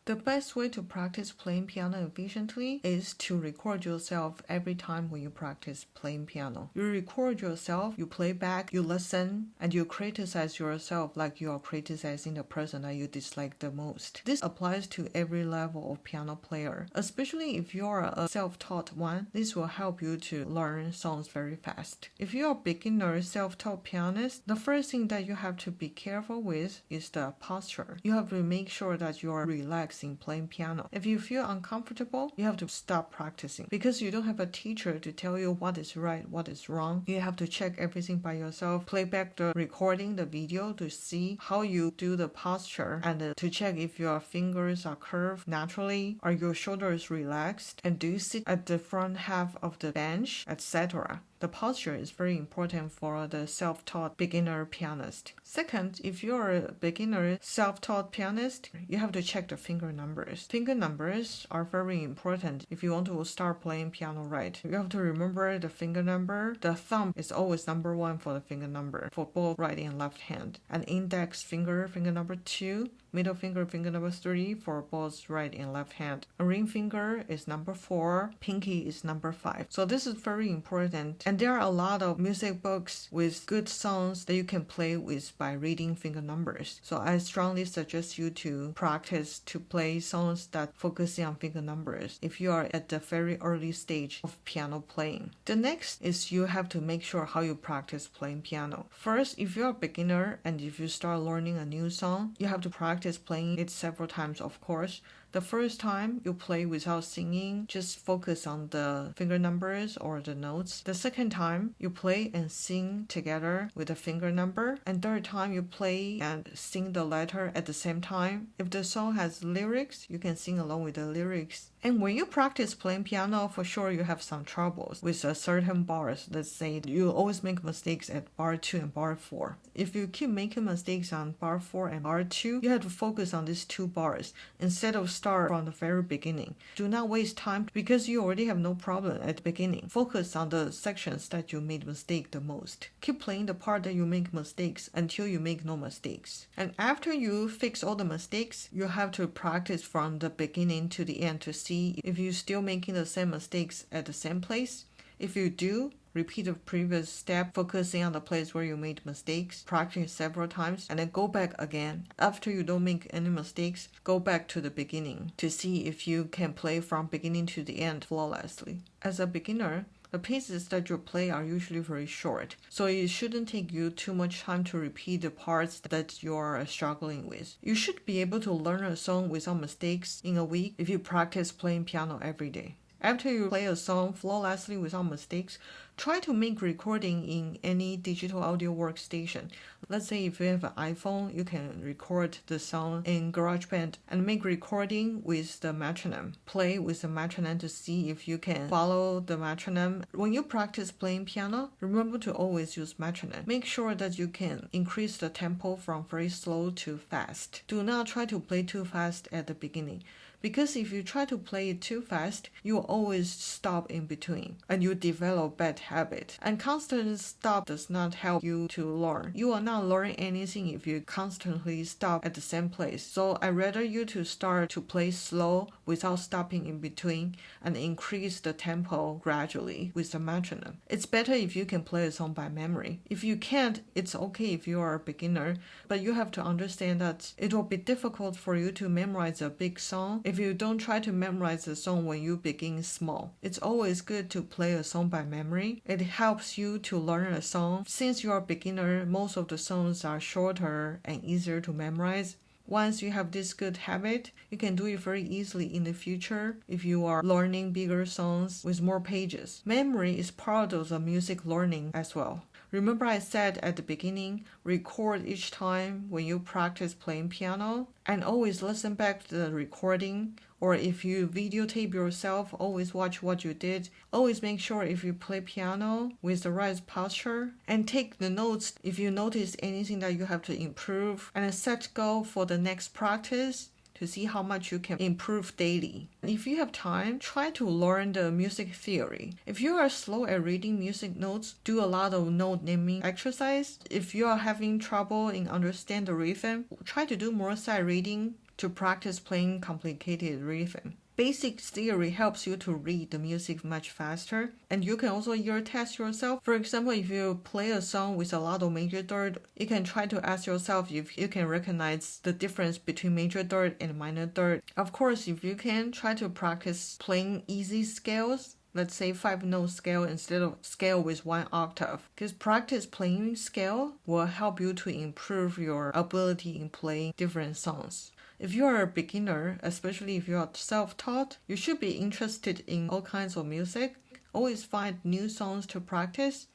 The best way to practice playing piano efficiently is to record yourself every time when you practice playing piano. You record yourself, you play back, you listen, and you criticize yourself like you are criticizing the person that you dislike the most. This applies to every level of piano player. Especially if you are a self-taught one, this will help you to learn songs very fast. If you are a beginner self-taught pianist, the first thing that you have to be careful with is the posture. You have to make sure that you are relaxed in playing piano. If you feel uncomfortable, you have to stop practicing because you don't have a teacher to tell you what is right, what is wrong. You have to check everything by yourself, play back the recording, the video to see how you do the posture and to check if your fingers are curved naturally, are your shoulders relaxed, and do you sit at the front half of the bench, etc. The posture is very important for the self-taught beginner pianist. Second, if you're a beginner self-taught pianist, you have to check the finger numbers. Finger numbers are very important if you want to start playing piano right. You have to remember the finger number. The thumb is always number 1 for the finger number for both right and left hand. An index finger, finger number 2. Middle finger, finger number 3 for both right and left hand. A ring finger is number 4. Pinky is number 5. So this is very important. And there are a lot of music books with good songs that you can play with by reading finger numbers. So I strongly suggest you to practice to play songs that focus on finger numbers if you are at the very early stage of piano playing. The next is you have to make sure how you practice playing piano. First, if you're a beginner and if you start learning a new song, you have to practice playing it several times, of course. The first time you play without singing, just focus on the finger numbers or the notes. The second time you play and sing together with the finger number. And third time you play and sing the letter at the same time. If the song has lyrics, you can sing along with the lyrics. And when you practice playing piano, for sure you have some troubles with a certain bars. Let's say you always make mistakes at bar 2 and bar 4. If you keep making mistakes on bar 4 and bar 2, you have to focus on these 2 bars instead of start from the very beginning. Do not waste time because you already have no problem at the beginning. Focus on the sections that you made mistake the most. Keep playing the part that you make mistakes until you make no mistakes. And after you fix all the mistakes, you have to practice from the beginning to the end to see if you're still making the same mistakes at the same place. If you do, repeat the previous step, focusing on the place where you made mistakes, practice several times, and then go back again. After you don't make any mistakes, go back to the beginning to see if you can play from beginning to the end flawlessly. As a beginner, the pieces that you play are usually very short, so it shouldn't take you too much time to repeat the parts that you're struggling with. You should be able to learn a song without mistakes in a week if you practice playing piano every day. After you play a song flawlessly without mistakes, try to make recording in any digital audio workstation. Let's say if you have an iPhone, you can record the song in GarageBand and make recording with the metronome. Play with the metronome to see if you can follow the metronome. When you practice playing piano, remember to always use metronome. Make sure that you can increase the tempo from very slow to fast. Do not try to play too fast at the beginning, because if you try to play it too fast, you will always stop in between and you develop bad habit. And constant stop does not help you to learn. You will not learn anything if you constantly stop at the same place. So I'd rather you to start to play slow without stopping in between and increase the tempo gradually with the metronome. It's better if you can play a song by memory. If you can't, it's okay if you are a beginner, but you have to understand that it will be difficult for you to memorize a big song if you don't try to memorize a song when you begin small. It's always good to play a song by memory. It helps you to learn a song. Since you are a beginner, most of the songs are shorter and easier to memorize. Once you have this good habit, you can do it very easily in the future if you are learning bigger songs with more pages. Memory is part of the music learning as well. Remember I said at the beginning, record each time when you practice playing piano and always listen back to the recording. Or if you videotape yourself, always watch what you did. Always make sure if you play piano with the right posture and take the notes if you notice anything that you have to improve, and set goal for the next practice to see how much you can improve daily. If you have time, try to learn the music theory. If you are slow at reading music notes, do a lot of note naming exercise. If you are having trouble in understand the rhythm, try to do more sight reading to practice playing complicated rhythm. Basic theory helps you to read the music much faster, and you can also ear test yourself. For example, if you play a song with a lot of major third, you can try to ask yourself if you can recognize the difference between major third and minor third. Of course, if you can, try to practice playing easy scales. Let's say 5-note scale instead of scale with 1 octave. Because practice playing scale will help you to improve your ability in playing different songs. If you are a beginner, especially if you are self-taught, you should be interested in all kinds of music. Always find new songs to practice,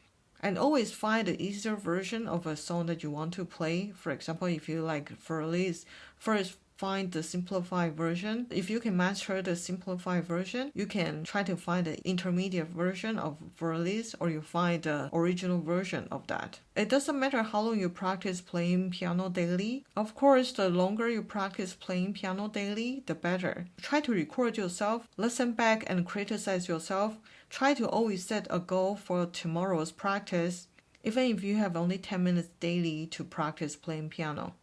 and always find the easier version of a song that you want to play. For example, if you like Verlis, first find the simplified version. If you can master the simplified version, you can try to find the intermediate version of Verlis, or you find the original version of that. It doesn't matter how long you practice playing piano daily. Of course, the longer you practice playing piano daily, the better. Try to record yourself, listen back and criticize yourself. Try to always set a goal for tomorrow's practice, even if you have only 10 minutes daily to practice playing piano.